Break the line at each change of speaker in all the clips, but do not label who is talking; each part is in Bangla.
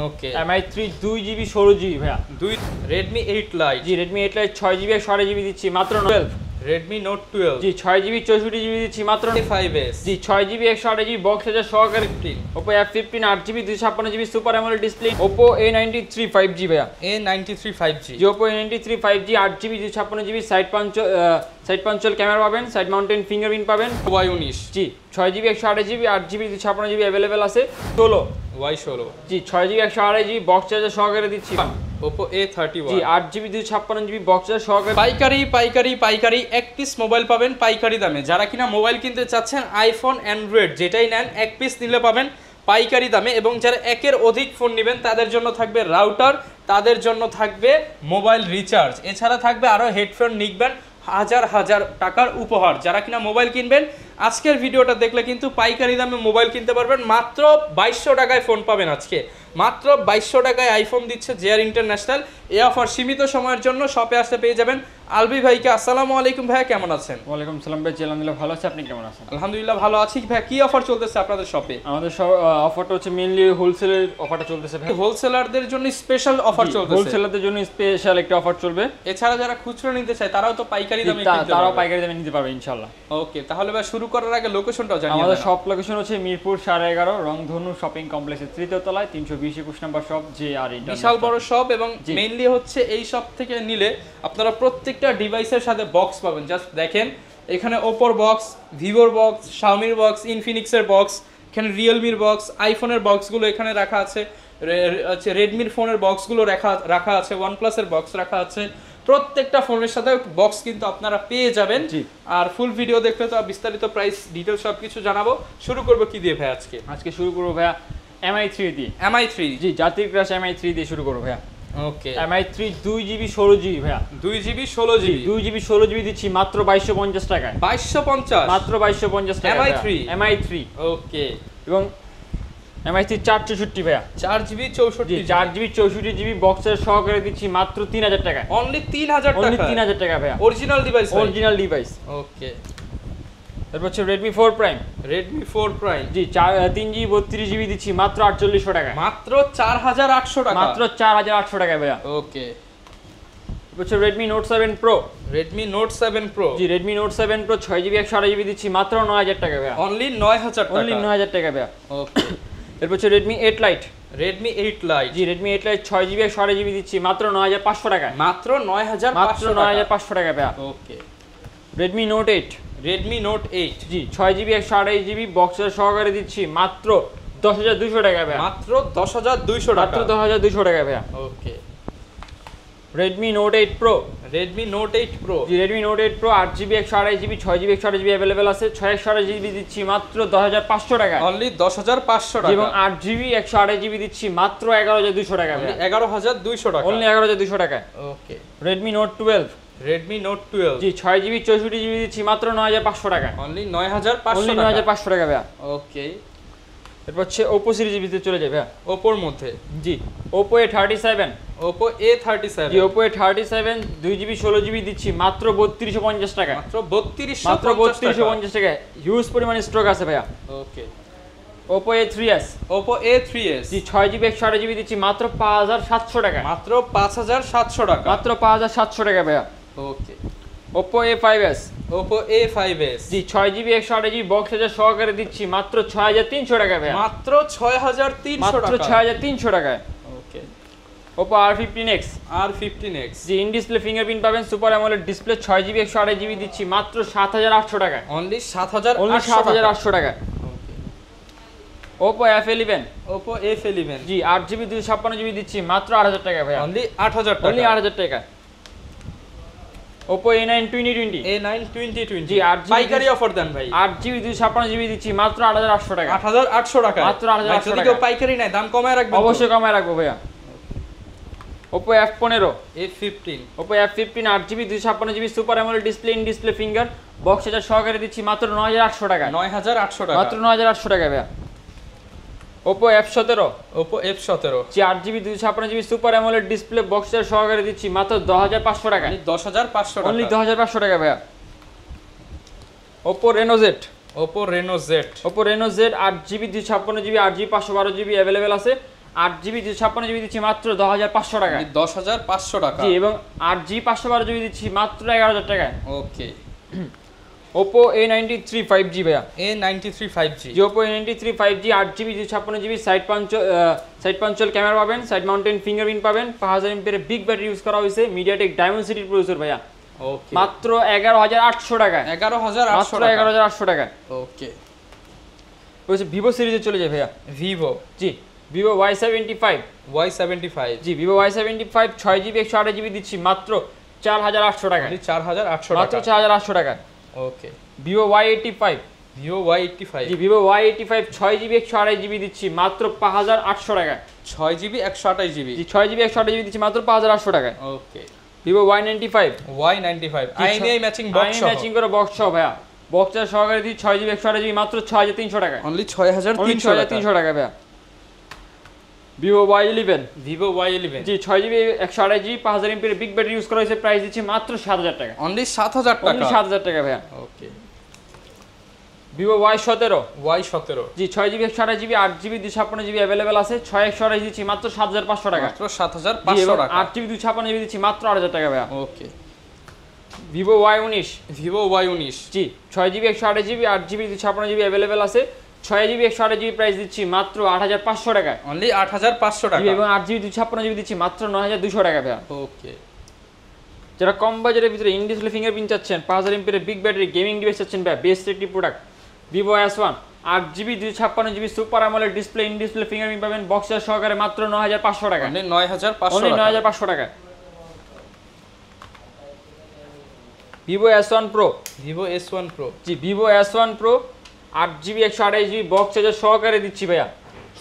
ওকে
MI3 2GB 16GB ভাইয়া।
Redmi 8 Lite।
জি Redmi 8 Lite 6GB 128GB দিচ্ছি মাত্র 12।
Redmi Note 12।
জি 6GB 64GB দিচ্ছি মাত্র
5S।
জি 6GB 128GB বক্স চার্জার সহকারে
15।
Oppo F15 8GB 256GB super AMOLED display. Oppo A93 5G ভাইয়া।
A93 5G।
জি Oppo A93 5G 8GB 256GB side পাঞ্চল camera পাবেন, সাইড মাউন্টেন ফিঙ্গারপ্রিন্ট পাবেন।
Y19।
জি 6GB 128GB 8GB 256GB available আছে 16।
Y16।
জি 6GB 128GB বক্স চার্জার সহকারে দিচ্ছি।
Oppo A31।
জি 8GB 256GB বক্স চার্জার সহকারে।
পাইকারি এক পিস মোবাইল পাবেন পাইকারি দামে। যারা কিনা মোবাইল কিনতে চাচ্ছেন আইফোন অ্যান্ড্রয়েড যেটাই নেন এক পিস নিলে পাবেন পাইকারি দামে। এবং যারা একের অধিক ফোন নেবেন তাদের জন্য থাকবে রাউটার, তাদের জন্য থাকবে মোবাইল রিচার্জ, এছাড়া থাকবে আরও হেডফোন নিকবেন হাজার টাকার উপহার। যারা কিনা মোবাইল কিনবেন আজকের ভিডিওটা দেখলে কিন্তু পাইকারি দামে মোবাইল কিনতে পারবেন। মাত্র 2200 টাকায় ফোন পাবেন। আজকে মাত্র 2200 টাকায় আইফোন দিচ্ছে জেআর ইন্টারন্যাশনাল। এই অফার সীমিত সময়ের জন্য, শপে আসতে পেয়ে যাবেন আলবি ভাইকে। আসসালামু আলাইকুম ভাইয়া, কেমন আছেন?
ওয়ালাইকুম সালাম ভাই, আলহামদুলিল্লাহ ভালো আছি, আপনি কেমন আছেন?
আলহামদুলিল্লাহ ভালো আছি ভাইয়া। কি অফার চলতেছে আপনাদের শপে?
আমাদের অফারটা হচ্ছে মেইনলি হোলসেলের অফারটা চলতেছে ভাই।
হোলসেলারদের জন্য স্পেশাল অফার চলতেছে।
হোলসেলারদের জন্য স্পেশাল একটা অফার চলবে।
এছাড়া যারা খুচরো নিতে চায় তারাও তো পাইকারি দামে কিনতে পারবে।
তারাও পাইকারি দামে নিতে পারবে ইনশাআল্লাহ।
ওকে, তাহলে ভাই শুরু করার আগে লোকেশনটাও জানিয়ে দেন।
আমাদের শপ লোকেশন হচ্ছে মিরপুর 11.5 রংধনু শপিং কমপ্লেক্সের তৃতীয় তলায় 320-21 নম্বর শপ জেআর ইন্টারন্যাশনাল।
বিশাল বড় শপ এবং মেইনলি হচ্ছে এই শপ থেকে নিলে আপনারা প্রত্যেকটা ডিভাইসের সাথে বক্স পাবেন। জাস্ট দেখেন এখানে ওপোর বক্স, ভিভোর বক্স, শাওমির বক্স, ইনফিনিক্সের বক্স, এখানে রিয়েলমির বক্স, আইফোনের বক্সগুলো এখানে রাখা আছে, রেডমির ফোনের বক্সগুলো রাখা আছে, ওয়ানপ্লাসের বক্স রাখা আছে। প্রত্যেকটা ফোনের সাথে বক্স কিন্তু আপনারা পেয়ে যাবেন। আর ফুল ভিডিও দেখলে তো বিস্তারিত প্রাইস ডিটেইলস সবকিছু জানাবো। শুরু করব কি দিয়ে ভাই? আজকে
শুরু করব ভাইয়া MI3 দিয়ে।
MI3
জি জাতির ক্রাশ MI3 দিয়ে শুরু করব ভাইয়া।
ওকে,
MI3 2GB 16GB ভাইয়া।
2GB 16GB
2GB 16GB দিচ্ছি মাত্র 2250 টাকায়।
2250
মাত্র 2250 টাকা। MI3
ওকে।
এবং MI3 464 ভাইয়া।
4GB 64
4GB 64GB বক্সের সহকারে দিচ্ছি মাত্র 3000 টাকায়।
অনলি 3000 টাকা।
অনলি 3000 টাকা ভাইয়া।
Original device.
Original device.
Okay,
তারপর হচ্ছে Redmi 4 Prime।
Redmi 4 Prime
জি 3GB 32GB দিচ্ছি মাত্র 4800 টাকায়।
মাত্র 4800 টাকা।
মাত্র 4800 টাকায় ভাইয়া।
ওকে,
হচ্ছে Redmi Note 7 Pro।
Redmi Note 7 Pro।
জি Redmi Note 7 Pro 6GB 128GB দিচ্ছি মাত্র 9000 টাকা ভাইয়া।
অনলি 9000 টাকা।
অনলি 9000 টাকা ভাইয়া।
ওকে,
এরপর হচ্ছে Redmi 8 Lite।
Redmi 8 Lite।
জি Redmi 8 Lite 6GB 128GB দিচ্ছি মাত্র 9500 টাকায়।
মাত্র 9500
টাকা ভাইয়া।
ওকে,
Redmi Note 8।
Redmi Note 8।
জি 6GB 128GB বক্সের সহকারে দিচ্ছি মাত্র 10200 টাকা ভাইয়া।
মাত্র 10200 টাকা।
মাত্র 10200 টাকা ভাইয়া।
ওকে,
Redmi Note 8 Pro।
Redmi Note 8 Pro।
জি Redmi Note 8 Pro 8GB 128GB 6GB 128GB available আছে। 6GB দিচ্ছি মাত্র 10500 টাকা।
অনলি 10500 টাকা।
এবং 8GB 128GB দিচ্ছি মাত্র 11200 টাকা ভাইয়া।
11200 টাকা।
অনলি 11200 টাকা।
ওকে,
Redmi Note 12।
Redmi Note 12।
জি 6GB 64GB দিচ্ছি মাত্র 9500 টাকা।
অনলি 9500
অনলি
টাকা।
9500 টাকা ভাইয়া।
ওকে,
এরপর হচ্ছে Oppo সিরিজের ভিতরে চলে যাবে ভাইয়া।
ওপোর মধ্যে
জি Oppo A37।
Oppo A37।
জি Oppo A37 2GB 16GB দিচ্ছি মাত্র 3250 টাকা।
মাত্র 3250
মাত্র 3250 টাকা। হিউজ পরিমাণ স্টক আছে ভাইয়া।
ওকে,
Oppo A3s।
Oppo A3s।
জি 6GB 128GB দিচ্ছি মাত্র 5700 টাকা।
মাত্র 5700 টাকা।
মাত্র 5700 টাকা ভাইয়া।
ওকে,
Oppo A5s।
Oppo A5s।
জি 6GB 128GB বক্স চার্জার সহকারে দিচ্ছি মাত্র 6300 টাকা ভাইয়া।
মাত্র 6300
মাত্র
টাকা।
6300 টাকায়।
Okay,
Oppo R15x।
R15x।
জি ইন ডিসপ্লে ফিঙ্গারপ্রিন্ট পাবেন, super amoled display 6GB 128GB দিচ্ছি মাত্র 7800 টাকায়।
অনলি 7800
অনলি 7800 টাকায়। Oppo F11।
Oppo F11।
জি 8GB 256GB দিচ্ছি মাত্র 8000 টাকা ভাইয়া।
অনলি 8000 টাকা।
অনলি 8000 টাকা। Oppo A9 2020।
A9 2020।
জি 8GB
পাইকারি অফার দেন ভাই।
8GB 256GB দিচ্ছি মাত্র 8800 টাকা।
8800 টাকা।
মাত্র 8800
যদি
টাকা।
কেউ পাইকারি নেয় দাম কমায় রাখবেন।
অবশ্যই কমায় রাখবো ভাইয়া। Oppo F15।
F15।
Oppo F15 8GB 256GB super amoled display in display finger box charger সহকারে দিচ্ছি মাত্র 9800 টাকা।
9800 টাকা।
মাত্র 9800 টাকা ভাইয়া। Oppo F17।
Oppo F17।
জি 8GB 256GB super amoled display box charger সহকারে দিচ্ছি মাত্র 10500 টাকা।
10500 টাকা।
অনলি 10500 টাকা ভাইয়া। Oppo Reno Z।
Oppo Reno Z।
Oppo Reno Z 8GB 256GB 8GB 512GB available আছে। 8GB 256GB দিচ্ছি মাত্র 10500 টাকায়।
10,500 টাকা।
জি, এবং 8GB 512GB দিচ্ছি মাত্র 11000 টাকায়।
ওকে।
Oppo A93 5G ভাইয়া।
A93 5G।
জি, Oppo A93 5G 8GB 256GB side পাঞ্চল camera পাবেন, সাইড মাউন্টেন ফিঙ্গারপ্রিন্ট পাবেন, 5000 mAh বিগ ব্যাটারি ইউজ করা হয়েছে, MediaTek Dimensity প্রসেসর ভাইয়া।
ওকে।
মাত্র 11800 টাকায়।
11800
টাকা। 11800 টাকায়।
ওকে।
বলছে Vivo সিরিজে চলে যায় ভাইয়া।
Vivo।
জি, Vivo Y75।
Y75।
জি, Vivo Y75 6GB 128GB দিচ্ছি মাত্র 4800 টাকায়।
4800 টাকা।
মাত্র 4800 টাকায়।
ওকে।
Vivo Y85।
Vivo Y85।
জি, Vivo Y85 6GB 128GB দিচ্ছি মাত্র 5800 টাকায়।
6GB 128GB।
জি, 6GB 128GB দিচ্ছি মাত্র 5800 টাকায়।
ওকে।
Vivo Y95।
Y95 IMEI matching box সহ।
ম্যাচিং করে বক্স সহ ভাইয়া। বক্সের সহকারে দিচ্ছি 6GB 128GB মাত্র 6300 টাকায়।
অনলি 6300
টাকা ভাইয়া। Vivo Y11।
Vivo Y11।
জি, 6GB 128GB 5000 mAh big battery use করা হয়েছে, প্রাইস দিচ্ছি মাত্র 7000 টাকা।
অনলি 7000 টাকা।
অনলি 7000 টাকা ভাইয়া।
ওকে।
Vivo Y17।
Y17।
জি, 6GB 128GB 8GB 256GB available আছে, 6128 দিচ্ছি মাত্র 7500 টাকা।
মাত্র 7500 টাকা।
8GB 256GB দিচ্ছি মাত্র 8000 টাকা ভাইয়া।
ওকে।
Vivo Y19।
Vivo Y19।
জি, 6GB 128GB 8GB 256GB available আছে, 6GB 128GB প্রাইস দিচ্ছি মাত্র 8500 টাকায়।
অনলি 8500 টাকা।
জি, এবং 8GB 256GB দিচ্ছি মাত্র 9200 টাকা ভাইয়া।
ওকে।
যারা কম বাজেটের ভিতরে ইন ডিসপ্লে ফিঙ্গারপ্রিন্ট চাচ্ছেন, 5000 mAh big battery gaming device চাচ্ছেন ভাইয়া, বেস্ট একটি product Vivo S1 8GB 256GB super amoled display, in display fingerprint পাবেন বক্সের সহকারে মাত্র 9500 টাকা।
অনলি 9500
অনলি
টাকা।
9500 টাকা। Vivo S1 Pro।
Vivo S1 Pro।
জি, Vivo S1 Pro 8GB 128GB box charger সহকারে দিচ্ছি ভাইয়া।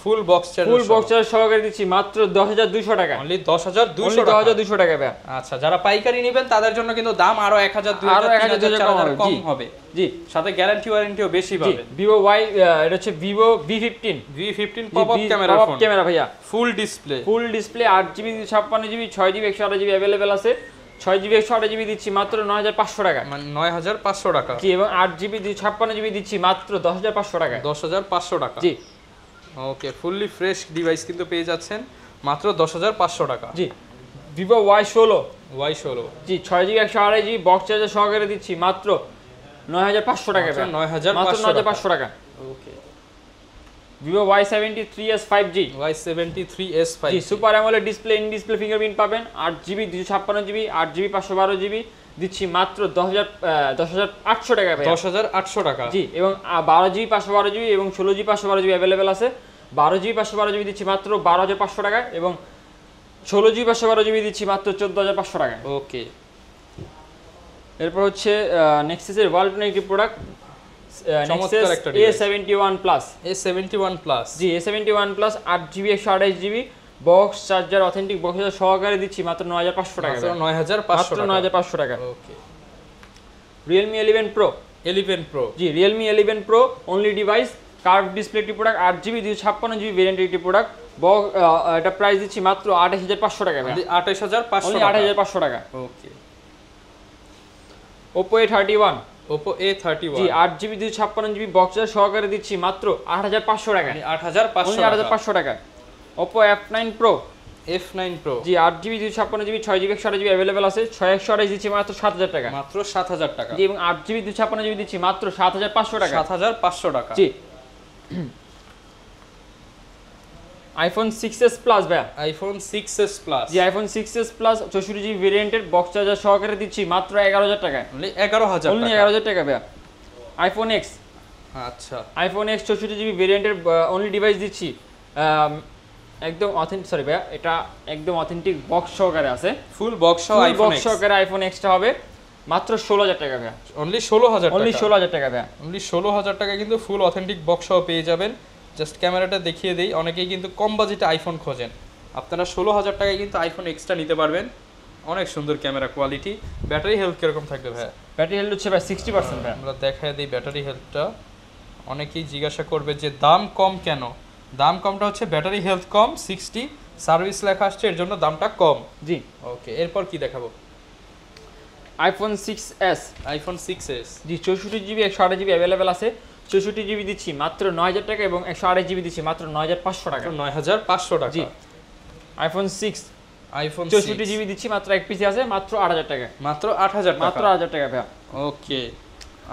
Full box charger.
Full box charger সহকারে দিচ্ছি মাত্র 10200 টাকা।
অনলি 10200 টাকা।
10200 টাকা ভাইয়া।
আচ্ছা, যারা পাইকারি নেবেন তাদের জন্য কিন্তু দাম আরো 1000 2000 3000 কম হবে।
জি,
সাথে গ্যারান্টি ওয়ারেন্টিও বেশি
জি,
পাবেন।
Vivo এটা হচ্ছে Vivo V15।
V15 pop up camera
pop up
phone.
Camera ভাইয়া।
Full display.
Full display 8GB 256GB 6GB 128GB available আছে, 6GB 128GB দিচ্ছি মাত্র 9500 টাকা।
মানে 9500 টাকা।
জি, এবং 8GB 256GB দিচ্ছি মাত্র 10500 টাকা।
10500 টাকা।
জি।
ওকে, ফুললি ফ্রেশ ডিভাইস কিন্তু পেয়ে যাচ্ছেন মাত্র 10500 টাকা।
জি, Vivo Y16।
Y16।
জি, 6GB 128GB বক্স চার্জার সহকারে দিচ্ছি মাত্র 9500 টাকা ভাইয়া।
9500
মাত্র 9500 টাকা।
ওকে।
Vivo Y73s 5G।
Y73s 5G।
G, super amoled display, in display fingerprint পাবেন, 8GB 256GB 8GB 512GB দিচ্ছি মাত্র 10800 টাকা ভাইয়া।
10800 টাকা।
জি, এবং 12GB 512GB এবং 16GB 512GB अवेलेबल আছে, 12GB 512GB দিচ্ছি মাত্র 12500 টাকা, এবং 16GB 512GB দিচ্ছি মাত্র 14500 টাকা।
ওকে।
এরপর হচ্ছে নেক্সাসের ওয়ার্ল্ড একটি প্রোডাক্ট
চমৎকার একটা device.
A71 plus.
A71 plus.
জি, A71 plus 8GB 128GB box charger authentic box charger সহকারে দিচ্ছি মাত্র 9500 টাকা।
মাত্র 9500
মাত্র
টাকা।
9500 টাকা।
ওকে।
Realme 11 Pro।
11 Pro।
জি, Realme 11 Pro only device, curve display একটি প্রোডাক্ট, 8GB 256GB ভেরিয়েন্টের একটি প্রোডাক্ট, এটা প্রাইস দিচ্ছি মাত্র 28500 টাকা।
অনলি 28500
অনলি
টাকা।
28500 টাকা।
ওকে।
Oppo A31।
Oppo A31।
জি, 8GB 256GB বক্স চার্জার সহকারে দিচ্ছি মাত্র 8500 টাকা।
অনলি 8500
অনলি
টাকা।
8500 টাকা। Oppo F9 Pro।
F9 Pro।
জি, 8GB 256GB 6GB 128GB available আছে, 6128 দিচ্ছি মাত্র 7000 টাকা।
মাত্র 7000 টাকা।
জি, এবং 8GB 256GB দিচ্ছি মাত্র 7500 টাকা।
7500 টাকা।
জি। iPhone 6s Plus ভাইয়া।
iPhone 6s Plus।
জি, iPhone 6s Plus 64GB ভেরিয়েন্টের বক্স চার্জার সহকারে দিচ্ছি মাত্র 11000 টাকায়।
অনলি 11000
অনলি
টাকা।
11000 টাকা ভাইয়া। iPhone X।
আচ্ছা।
iPhone X 64GB ভেরিয়েন্টের অনলি ডিভাইস দিচ্ছি একদম অথেন্টিক, সরি ভাইয়া, এটা একদম অথেন্টিক বক্স সহকারে আছে,
ফুল বক্স সহ iPhone
বক্স
X।
সহকারে iPhone X টা হবে মাত্র 16000 টাকা ভাইয়া।
অনলি 16000 টাকা।
অনলি 16000 টাকা ভাইয়া।
অনলি 16000 টাকা কিন্তু ফুল অথেন্টিক বক্স সহ পেয়ে যাবেন। জাস্ট ক্যামেরাটা দেখিয়ে দেই, অনেকেই কিন্তু কম বাজেটে আইফোন খোঁজেন, আপনারা 16000 টাকায় কিন্তু আইফোন এক্সটা নিতে পারবেন। অনেক সুন্দর ক্যামেরা কোয়ালিটি। ব্যাটারি হেলথ কিরকম থাকবে ভাই?
ব্যাটারি হেলথ হচ্ছে ভাই 60% ভাই।
আমরা দেখায় দিই ব্যাটারি হেলথটা। অনেকেই জিজ্ঞাসা করবে যে দাম কম কেন? দাম কমটা হচ্ছে ব্যাটারি হেলথ কম, 60, সার্ভিস লেখা আসছে এর জন্য দামটা কম।
জি।
ওকে, এরপর কি দেখাবো?
iPhone 6s।
iPhone 6s।
জি, 64GB 128GB अवेलेबल আছে, 64 GB দিচ্ছি মাত্র 9000 টাকা এবং 128 GB দিচ্ছি মাত্র 9500 টাকা।
9500 টাকা।
জি। আইফোন 6
আইফোন
64 GB দিচ্ছি মাত্র এক পিসে আছে মাত্র 8000 টাকা।
মাত্র 8000 টাকা।
মাত্র 8000 টাকা ভাই।
ওকে,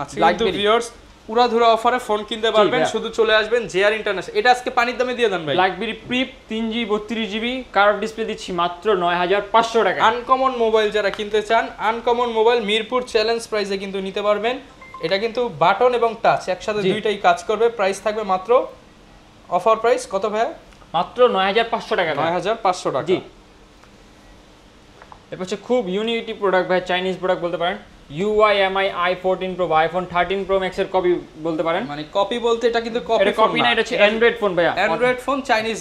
আজকে কিন্তু ভিউয়ার্স পুরাধুরা অফারে ফোন কিনতে পারবেন, শুধু চলে আসবেন জেআর ইন্টারন্যাশনাল। এটা আজকে পানির দামে দিয়ে দেন ভাই।
Blackberry prep 3GB 32GB curve display দিচ্ছি মাত্র 9500 টাকা।
আনকমন মোবাইল যারা কিনতে চান, আনকমন মোবাইল মিরপুর চ্যালেঞ্জ প্রাইসে কিন্তু নিতে পারবেন। এটা কিন্তু বাটন এবং টাচ একসাথে দুইটাই কাজ করবে। প্রাইস থাকবে মাত্র, অফার প্রাইস কত ভাই?
মাত্র 9500 টাকা।
9500 টাকা।
জি। এরপর হচ্ছে খুব ইউনিটি প্রোডাক্ট ভাই, চাইনিজ প্রোডাক্ট বলতে পারেন। UIMI i14 Pro বা iPhone 13 Pro Max এর কপি বলতে পারেন।
মানে কপি বলতে এটা কিন্তু
কপি না, এটা হচ্ছে অ্যান্ড্রয়েড ফোন ভাইয়া।
Android phone Chinese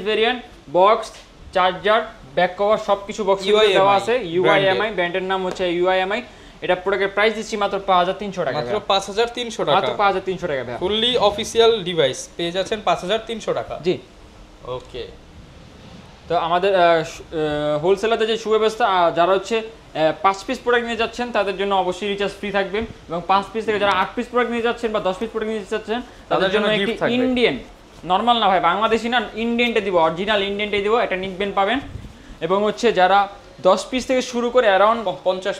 variant, box, charger, back cover সবকিছু বক্সে দেওয়া আছে। UIMI ব্র্যান্ডের নাম হচ্ছে UIMI। এটা প্রোডাক্টের প্রাইস দিচ্ছি মাত্র 5300 টাকা।
মাত্র 5300 টাকা।
মাত্র 5300 টাকা ভাই।
ফুললি অফিশিয়াল ডিভাইস পেয়ে যাচ্ছেন 5300 টাকা।
জি।
ওকে।
তো আমাদের হোলসেলারদের যে সুব্যবস্থা, যারা হচ্ছে 5 পিস প্রোডাক্ট নিয়ে যাচ্ছেন তাদের জন্য অবশ্যই রিচার্জ ফ্রি থাকবে, এবং 5 পিস থেকে যারা 8 পিস প্রোডাক্ট নিয়ে যাচ্ছেন বা 10 পিস প্রোডাক্ট নিয়ে যাচ্ছেন তাদের জন্য একটি ইন্ডিয়ান, নরমাল না ভাই, বাংলাদেশি না, ইন্ডিয়ানটা দিব, অরিজিনাল ইন্ডিয়ানটাই দিব, এটা নিকবেন পাবেন। এবং হচ্ছে যারা 10 পিস থেকে শুরু করে অ্যারাউন্ড 50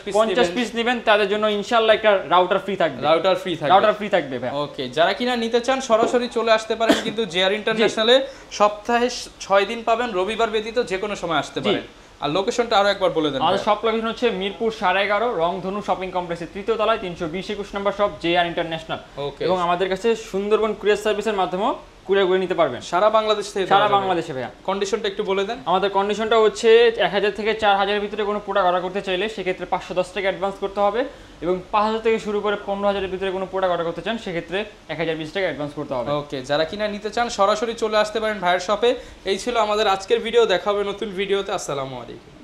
পিস নেবেন তাদের জন্য ইনশাআল্লাহ একটা রাউটার ফ্রি থাকবে। রাউটার ফ্রি থাকবে ভাই।
ওকে, যারা কিনা নিতে চান সরাসরি চলে আসতে পারেন কিন্তু জেআর ইন্টারন্যাশনালে। সপ্তাহে 6 দিন পাবেন, রবিবার ব্যতীত যে কোনো সময় আসতে পারেন। আর লোকেশনটা আরো একবার বলে দেন।
আমাদের সব লোকেশন হচ্ছে মিরপুর 11.5 রংধনু শপিং কমপ্লেক্সের 3য় তলায় 320-21 নম্বর শপ জেআর ইন্টারন্যাশনাল। এবং আমাদের কাছে সুন্দরবন কুরিয়ার সার্ভিসের মাধ্যমে কুরিয়ার করে নিতে পারবেন
সারা বাংলাদেশ থেকে।
সারা বাংলাদেশে ভাইয়া।
কন্ডিশনটা একটু বলে দেন।
আমাদের কন্ডিশনটা হচ্ছে 1000 থেকে 4000 এর ভিতরে কোনো প্রোডাক্ট অর্ডার করতে চাইলে সেক্ষেত্রে 510 টাকা অ্যাডভান্স করতে হবে, এবং 5000 থেকে শুরু করে 15000 এর ভিতরে কোনো প্রোডাক্ট অর্ডার করতে চান সেক্ষেত্রে 1020 টাকা অ্যাডভান্স করতে হবে।
ওকে, যারা কিনা নিতে চান সরাসরি চলে আসতে পারেন ভাইয়ের শপে। এই ছিল আমাদের আজকের ভিডিও, দেখা হবে নতুন ভিডিওতে। আসসালামু আলাইকুম।